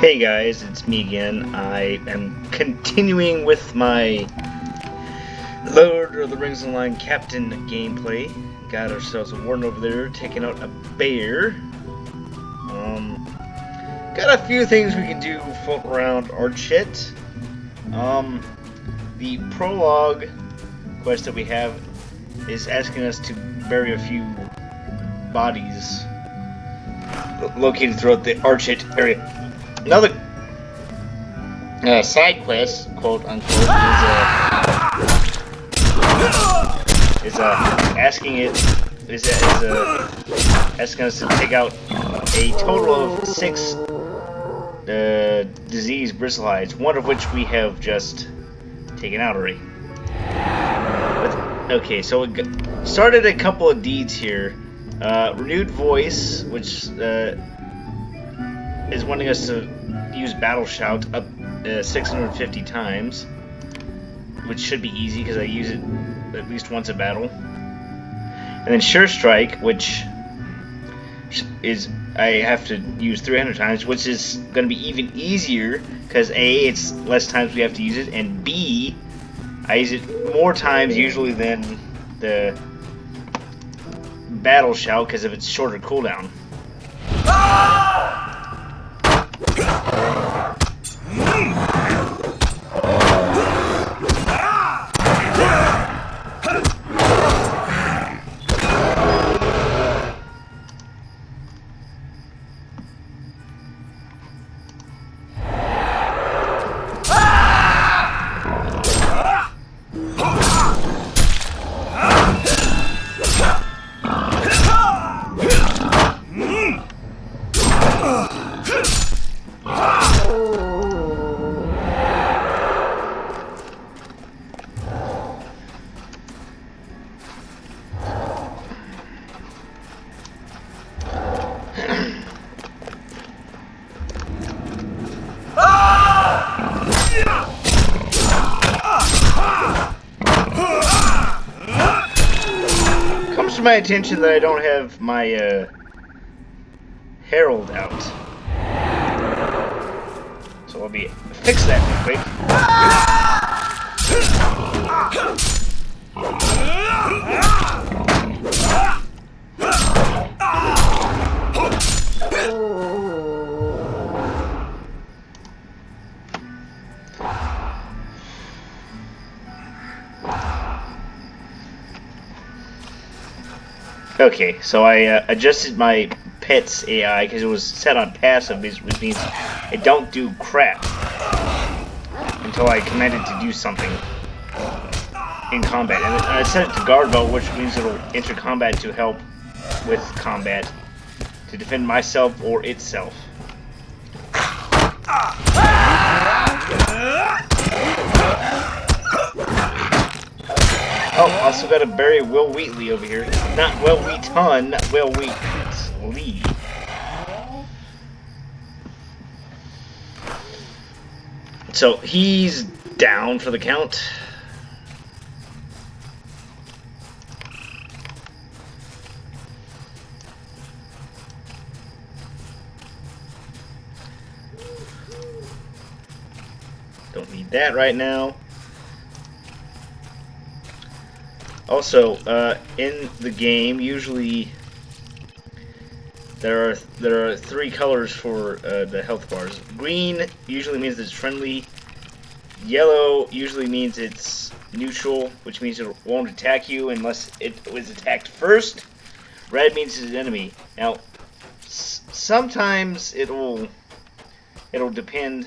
Hey guys, it's me again. I am continuing with my Lord of the Rings Online Captain gameplay. Got ourselves a warden over there, taking out a bear. Got a few things we can do floating around archet. The prologue quest that we have is asking us to bury a few bodies located throughout the archet area. Another side quest, quote unquote, is asking us to take out a total of 6 disease bristlehides, one of which we have just taken out already. Okay, so we started a couple of deeds here. Renewed Voice, which is wanting us to use Battle Shout up 650 times, which should be easy because I use it at least once a battle. And then Sure Strike, which is I have to use 300 times, which is going to be even easier because A, it's less times we have to use it, and B, I use it more times usually than the Battle Shout because of its shorter cooldown. To my attention that I don't have my Herald out, so I'll fix that real quick. Okay, so I adjusted my pet's AI because it was set on passive, which means it don't do crap until I command it to do something in combat. And I set it to guard mode, which means it'll enter combat to help with combat, to defend myself or itself. Oh, also got to bury Will Wheatley over here. Not Will Wheaton, not Will Wheatley. So he's down for the count. Don't need that right now. Also, in the game, usually there are 3 colors for the health bars. Green usually means it's friendly. Yellow usually means it's neutral, which means it won't attack you unless it was attacked first. Red means it's an enemy. Now, sometimes it'll depend.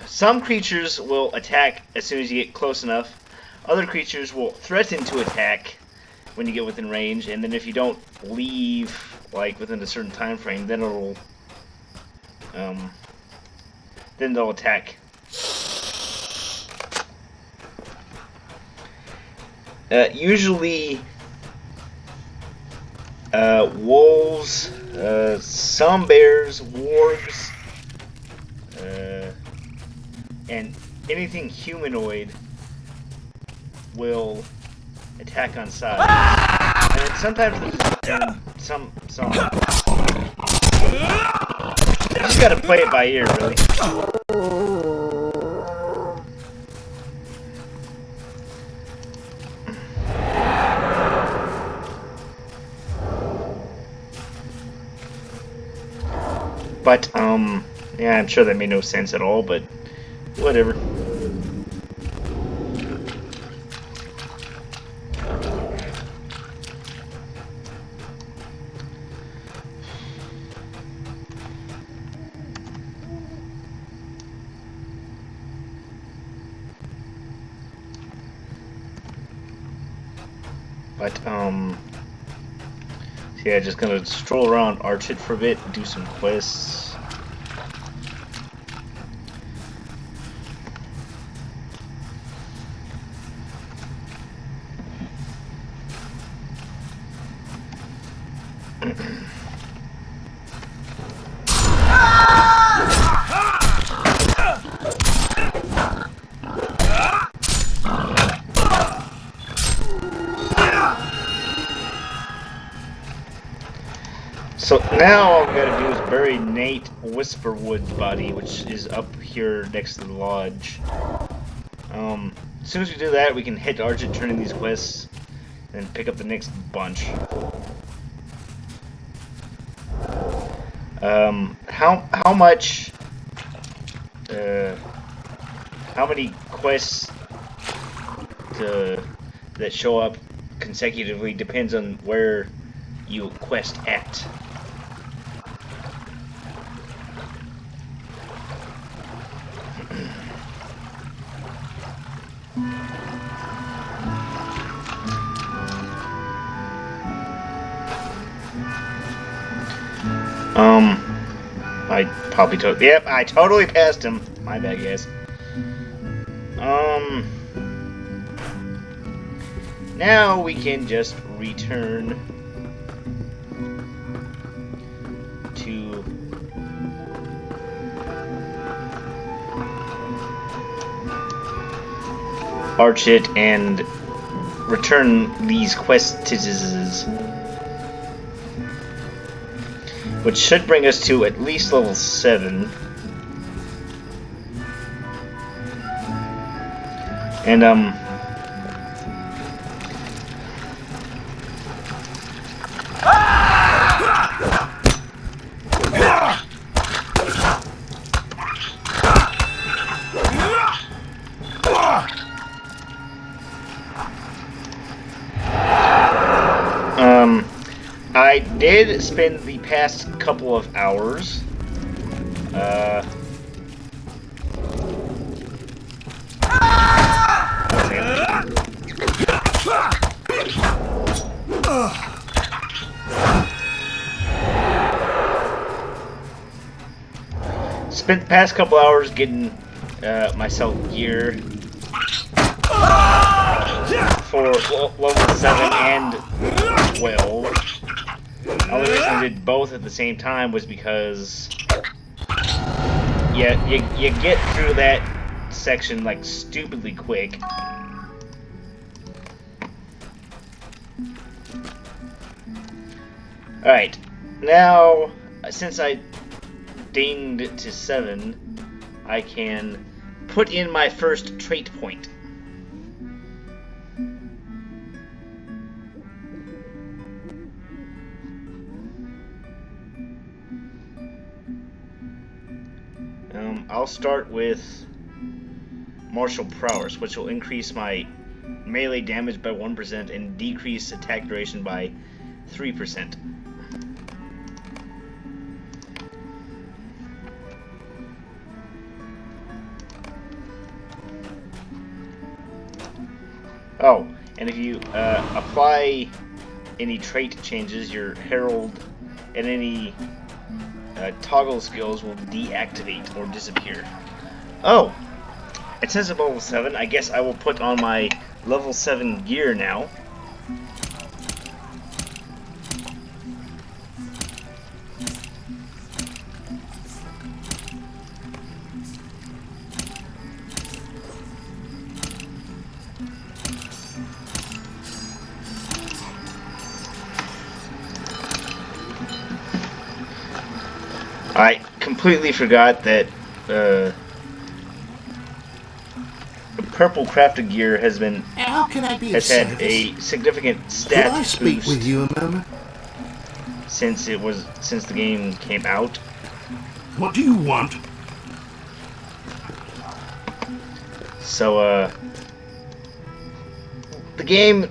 Some creatures will attack as soon as you get close enough. Other creatures will threaten to attack when you get within range, and then if you don't leave like within a certain time frame, then they'll attack. Usually, wolves, some bears, wargs, and anything humanoid will attack on sight. And then sometimes some gotta play it by ear, really. But, yeah, I'm sure that made no sense at all, but whatever. But, so yeah, just gonna stroll around Archet for a bit, do some quests. So now all we gotta do is bury Nate Whisperwood's body, which is up here next to the lodge. As soon as we do that, we can head to Archet, turn in these quests, and pick up the next bunch. How much? How many quests that show up consecutively depends on where you quest at. I probably took. Yep, I totally passed him. My bad, guys. Now we can just return to Archet and return these quests, which should bring us to at least level 7. And I did spend the past couple of hours spent the past couple hours getting myself gear for level 7 and 12. The only reason I did both at the same time was because you get through that section like stupidly quick. Alright, now since I dinged to 7, I can put in my first trait point. I'll start with martial prowess, which will increase my melee damage by 1% and decrease attack duration by 3%. Oh, and if you apply any trait changes, your herald and any toggle skills will deactivate or disappear. Oh, it says at level 7. I guess I will put on my level 7 gear now. I completely forgot that the purple crafted gear has How can I be of had service? a significant Could stat I speak boost with you a moment? since the game came out. What do you want? So the game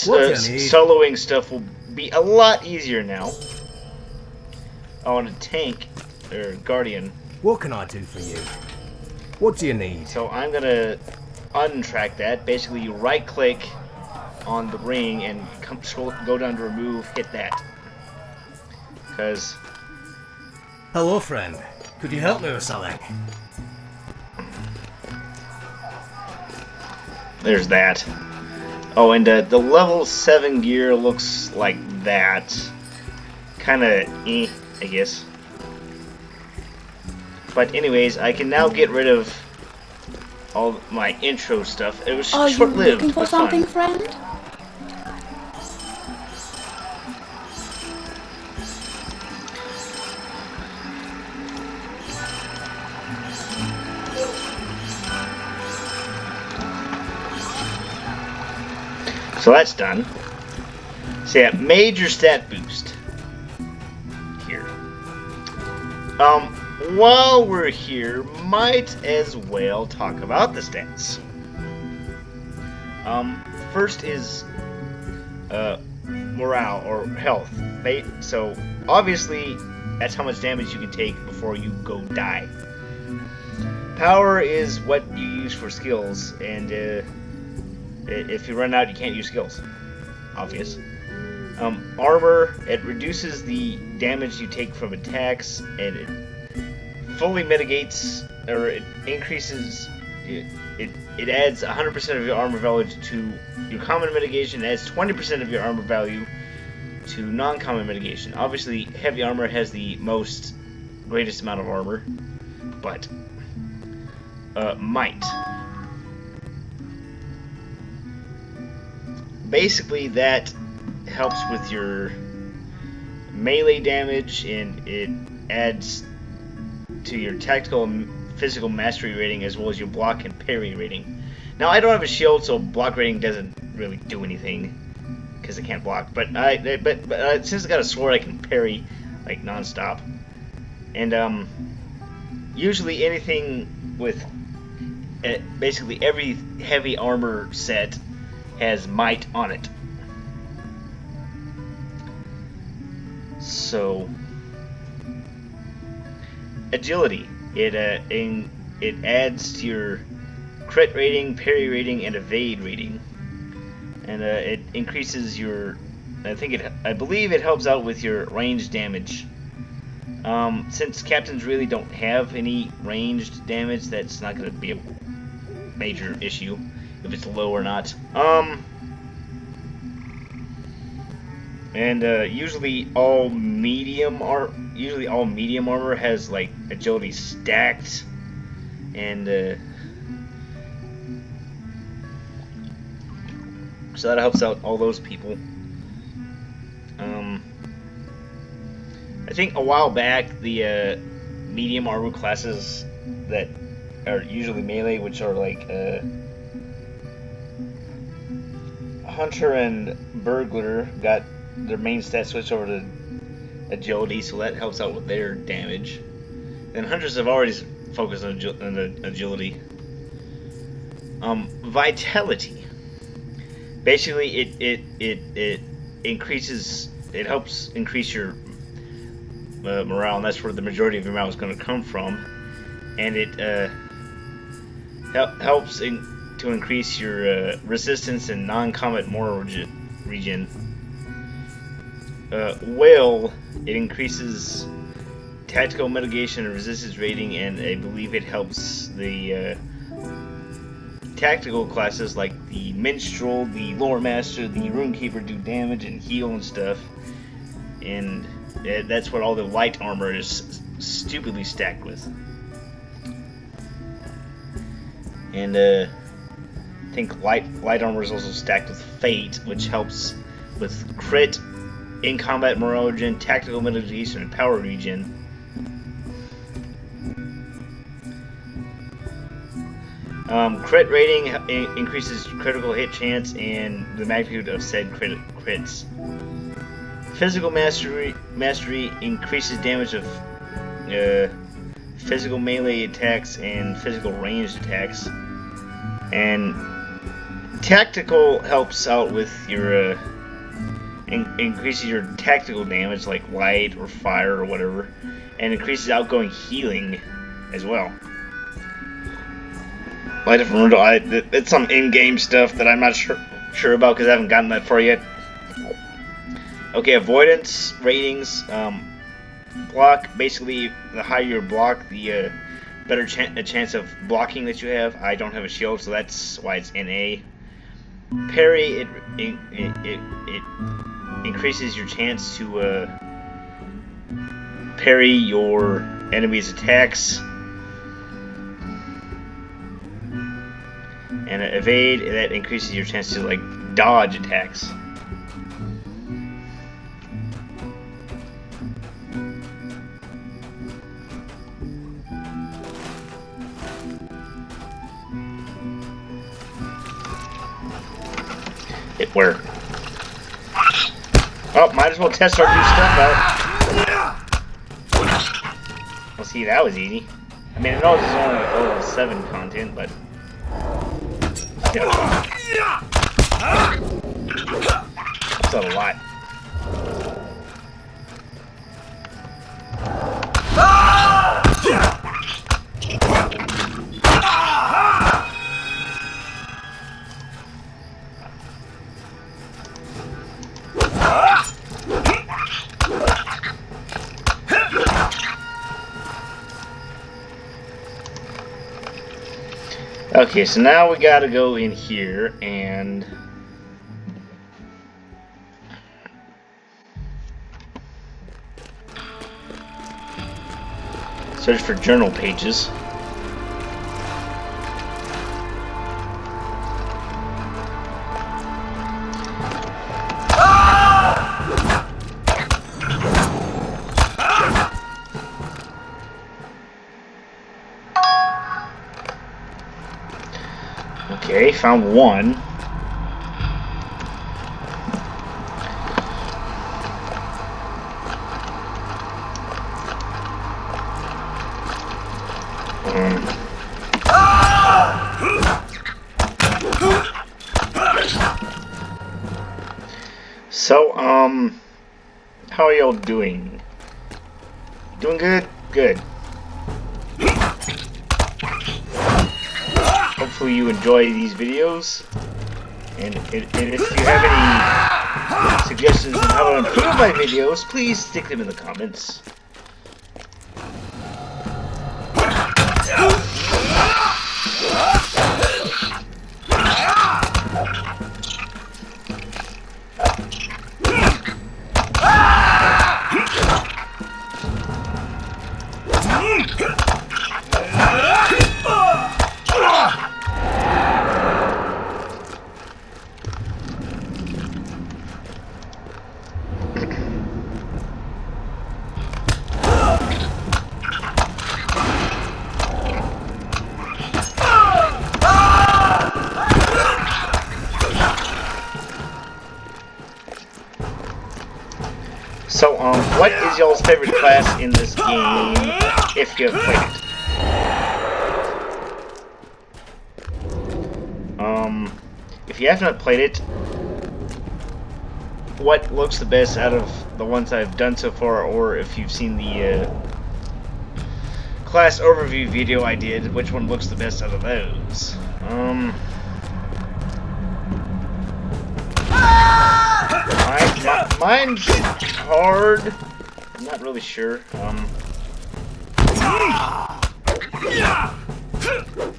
What do you need? soloing stuff will be a lot easier now. Oh, and a tank or guardian. What can I do for you? What do you need? So I'm gonna untrack that. Basically, you right click on the ring and go down to remove, hit that. Because Hello, friend. Could you help me with something? there's that. Oh, and the level 7 gear looks like that. Kinda I guess. But anyways, I can now get rid of all my intro stuff. It was short-lived. Are you looking for something, friend? So that's done. So yeah, major stat boost here. While we're here, might as well talk about the stats. First is morale or health. So obviously, that's how much damage you can take before you go die. Power is what you use for skills, and if you run out, you can't use skills. Obvious. Armor, it reduces the damage you take from attacks, and it fully mitigates, or it increases, it adds 100% of your armor value to your common mitigation, it adds 20% of your armor value to non-common mitigation. Obviously, heavy armor has the greatest amount of armor, but might. Basically, that helps with your melee damage, and it adds to your tactical and physical mastery rating, as well as your block and parry rating. Now, I don't have a shield, so block rating doesn't really do anything because I can't block. But since I got a sword, I can parry like non-stop. And usually anything with basically every heavy armor set has might on it. So agility, it adds to your crit rating, parry rating, and evade rating, and it increases your. I believe it helps out with your range damage. Since captains really don't have any ranged damage, that's not going to be a major issue if it's low or not. And usually all medium armor has like agility stacked, and so that helps out all those people. I think a while back the medium armor classes that are usually melee, which are like Hunter and Burglar, got their main stat switch over to agility, so that helps out with their damage. And Hunters have already focused on agility. Vitality. Basically, it increases. It helps increase your morale, and that's where the majority of your morale is going to come from. And it helps to increase your resistance and non-combat mortal regen. Will, it increases tactical mitigation and resistance rating, and I believe it helps the tactical classes like the Minstrel, the Lore Master, the Runekeeper do damage and heal and stuff. And that's what all the light armor is stupidly stacked with. And I think light armor is also stacked with Fate, which helps with crit, in combat morale regen, tactical mitigation, and power regen. Crit rating increases critical hit chance and the magnitude of said crits. Physical mastery increases damage of physical melee attacks and physical ranged attacks. And tactical helps out with your increases your tactical damage like light or fire or whatever, and increases outgoing healing as well. Light of Rundle, it's some in-game stuff that I'm not sure about because I haven't gotten that far yet. Okay, avoidance ratings. Block, basically, the higher your block, the better chance of blocking that you have. I don't have a shield, so that's why it's NA. Parry, it increases your chance to parry your enemy's attacks. And evade, that increases your chance to like dodge attacks. Where? Oh, might as well test our new stuff out. Well, see, that was easy. I mean, I know this is only like level 7 content, but still. That's a lot. Okay, so now we gotta go in here and search for journal pages. Okay, found one. So, how are y'all doing? Doing good? Good. Hopefully you enjoy these videos, and if you have any suggestions on how to improve my videos, please stick them in the comments. So, what is y'all's favorite class in this game, if you have played it? If you have not played it, what looks the best out of the ones I've done so far, or if you've seen the class overview video I did, which one looks the best out of those? Mine's hard. I'm not really sure. Not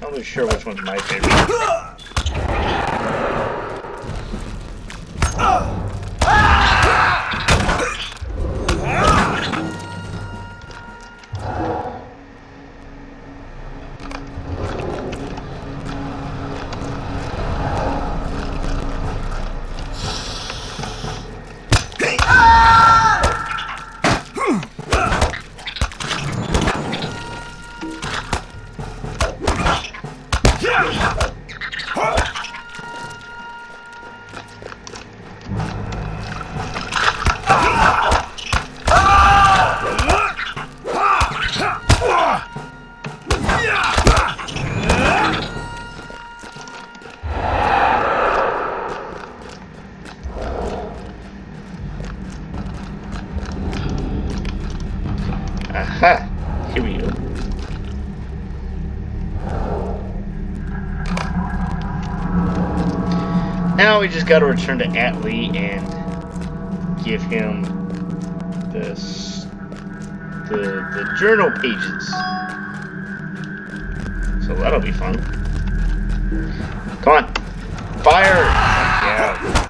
really sure which one's my favorite. Here we go. Now we just got to return to Atlee and give him the journal pages. So that'll be fun. Come on, fire! Yeah.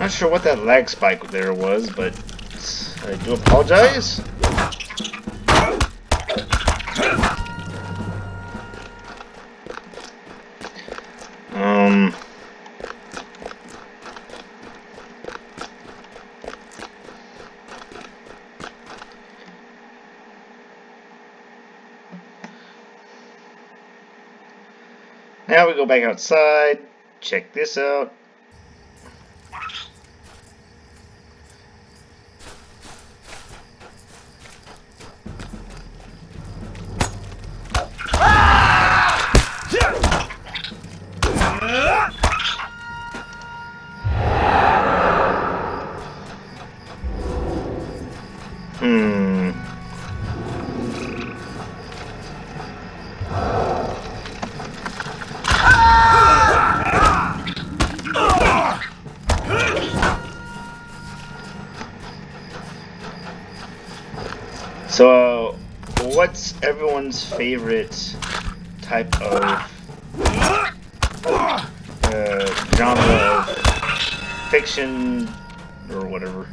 Not sure what that lag spike there was, but I do apologize. Now we go back outside, check this out. So, what's everyone's favorite type of genre of fiction or whatever?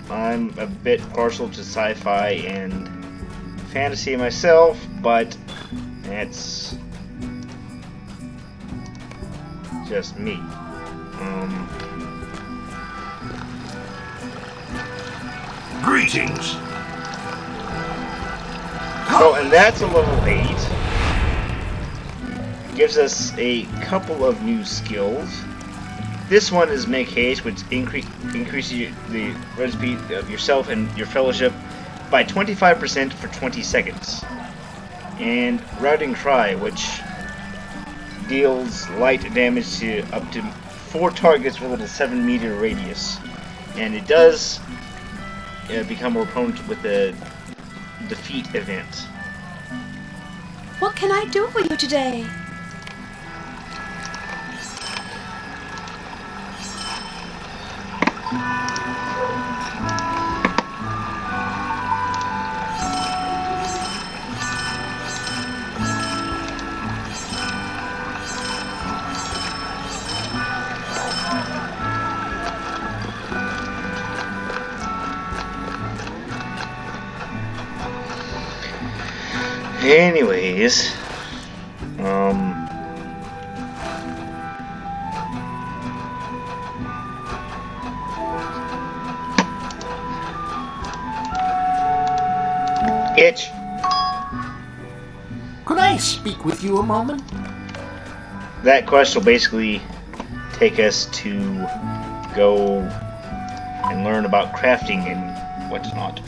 I'm a bit partial to sci-fi and fantasy myself, but that's just me. Greetings. So, and that's a level 8. Gives us a couple of new skills. This one is Make Haste, which increases the red speed of yourself and your fellowship by 25% for 20 seconds. And Routing Cry, which deals light damage to up to 4 targets within a 7-meter radius. And it does become more prone with the defeat event. What can I do for you today? Anyways, itch. Could I speak with you a moment? That quest will basically take us to go and learn about crafting and whatnot.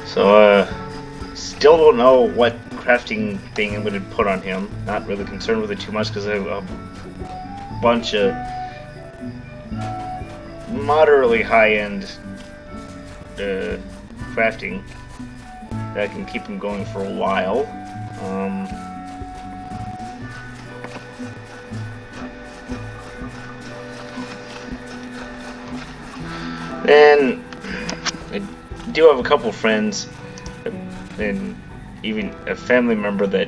So, still don't know what crafting thing I'm going to put on him. Not really concerned with it too much because I have a bunch of moderately high-end crafting that can keep him going for a while. Then I do have a couple friends and even a family member that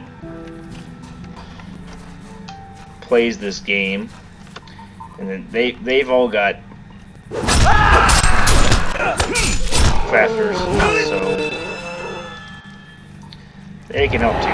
plays this game, and then they've all got crafters, so they can help too.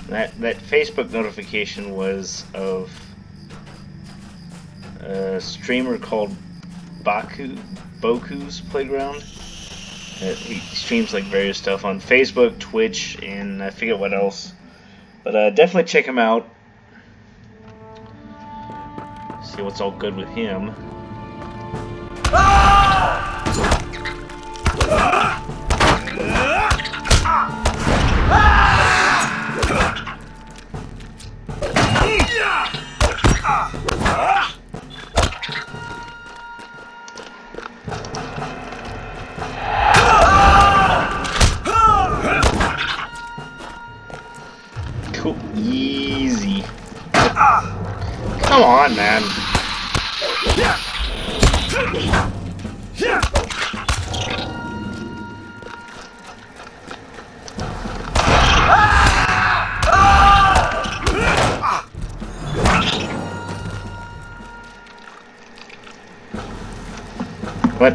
That Facebook notification was of a streamer called Boku's Playground. He streams like various stuff on Facebook, Twitch, and I forget what else. But definitely check him out. See what's all good with him. Cool. Easy. Come on, man. What?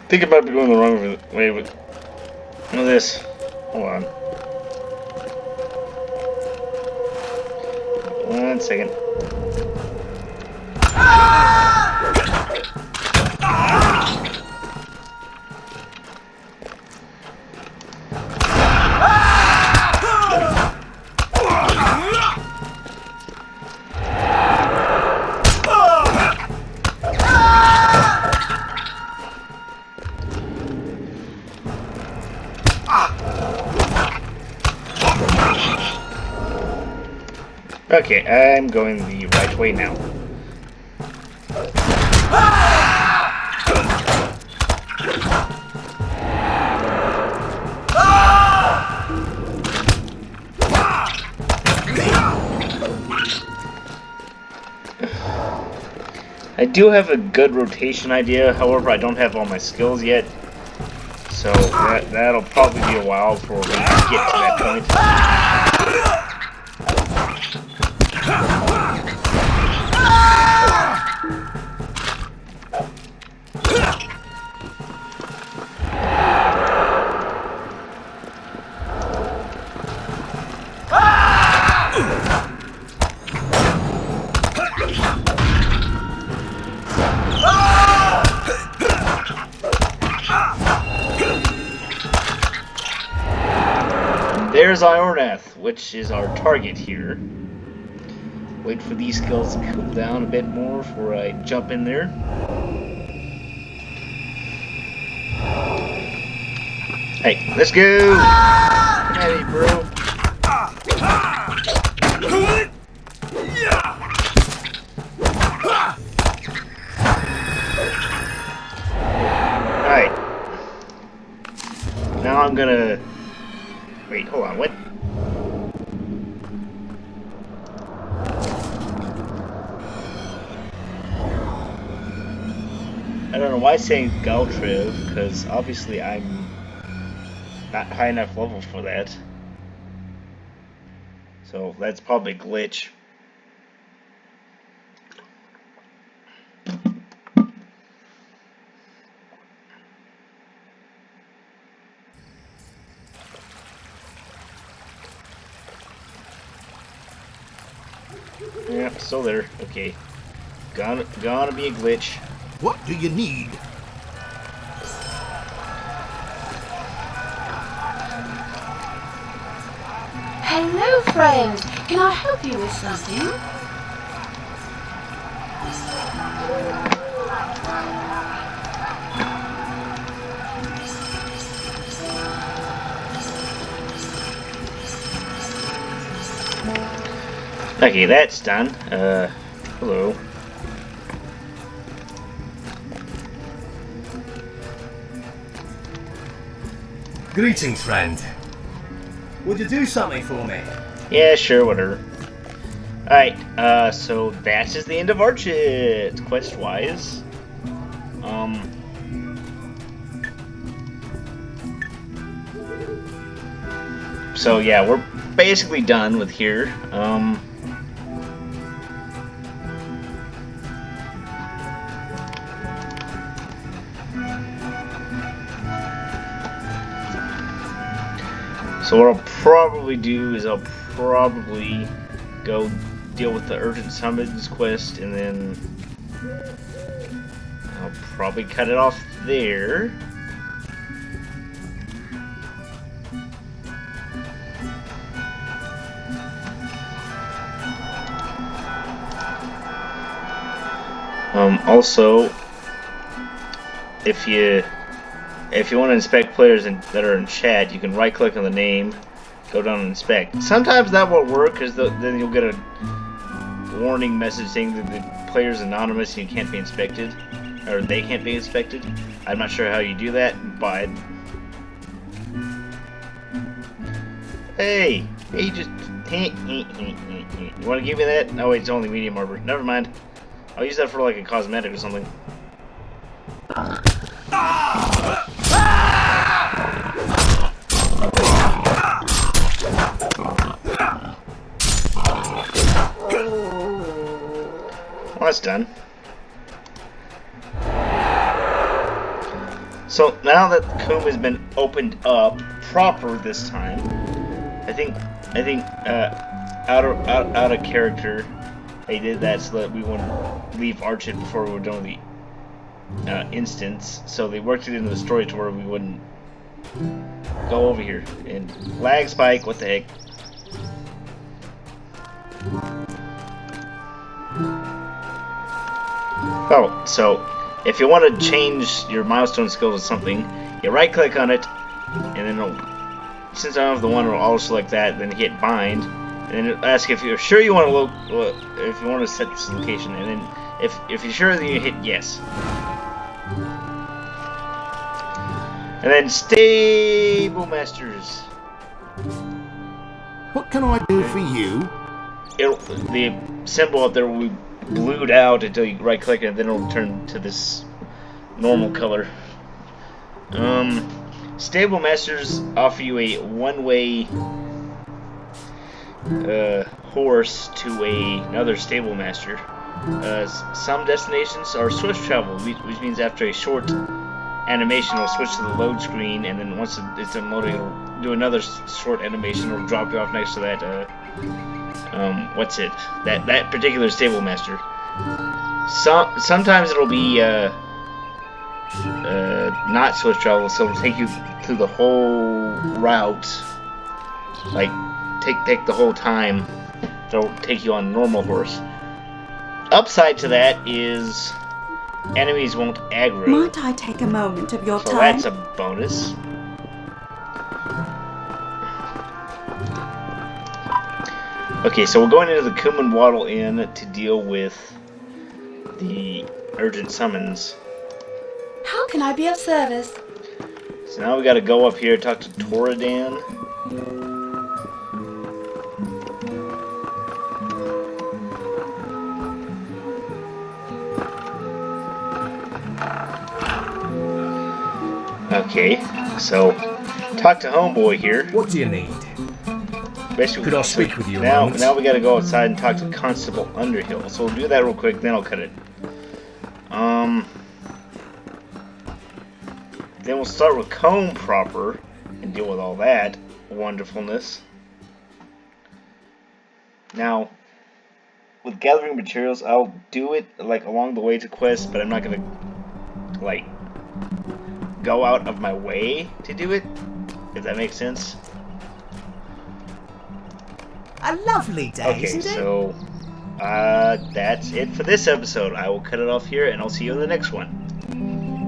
I think I might be going the wrong way with this. Hold on. 1 second. Okay, I'm going the right way now. I do have a good rotation idea, however I don't have all my skills yet. So that'll probably be a while before we get to that point. There's Iornath, which is our target here. Wait for these skills to cool down a bit more before I jump in there. Hey, let's go! Come at me, bro. Alright. Now I'm gonna... Wait, hold on, what? I don't know why I'm saying Galtriv, because obviously I'm not high enough level for that. So that's probably a glitch. Yeah, still there. Okay. Gonna be a glitch. What do you need? Hello, friend. Can I help you with something? Okay, that's done. Hello. Greetings, friend. Would you do something for me? Yeah, sure, whatever. Alright, so that is the end of Archet, quest-wise. So yeah, we're basically done with here. So what I'll probably do is I'll probably go deal with the urgent summons quest, and then I'll probably cut it off there. Also, if you want to inspect players that are in chat, you can right click on the name, go down and inspect. Sometimes that won't work, because then you'll get a warning message saying that the player's anonymous and you can't be inspected, or they can't be inspected. I'm not sure how you do that, but hey, just you want to give me that? No, wait, it's only medium armor. Never mind. I'll use that for like a cosmetic or something. Well, that's done. So now that the coombe has been opened up proper this time, I think out of character, they did that so that we wouldn't leave archet before we were done with the instance. So they worked it into the story to where we wouldn't go over here. And lag spike, what the heck? Oh, so if you want to change your milestone skill to something, you right click on it, and then it'll, since I don't have the one, it'll auto select that, then hit bind, and then it'll ask if you're sure you want to if you want to set this location, and then if you're sure, then you hit yes. And then stable masters. What can I do for you? The symbol up there will be blued out until you right click it, and then it'll turn to this normal color. Stable masters offer you a one-way horse to another stable master. Some destinations are swift travel, which means after a short animation it'll switch to the load screen, and then once it's unloading it'll do another short animation. It'll drop you off next to that what's it? That particular stable master. Sometimes it'll be not swift travel, so it'll take you through the whole route. Like take the whole time. It'll take you on a normal horse. Upside to that is enemies won't aggro. Might I take a moment of your so time? that's a bonus. Okay, so we're going into the Coombe and Waddle Inn to deal with the urgent summons. How can I be of service? So now we gotta go up here, talk to Toradan. Okay, so talk to Homeboy here. What do you need? Basically, Could I speak with you a now? moment? Now we gotta go outside and talk to Constable Underhill. So we'll do that real quick, then I'll cut it. Then we'll start with Coombe proper and deal with all that wonderfulness. Now, with gathering materials, I'll do it like along the way to quests, but I'm not gonna like go out of my way to do it, if that makes sense. A lovely day, Okay, isn't it? so that's it for this episode. I will cut it off here, and I'll see you in the next one.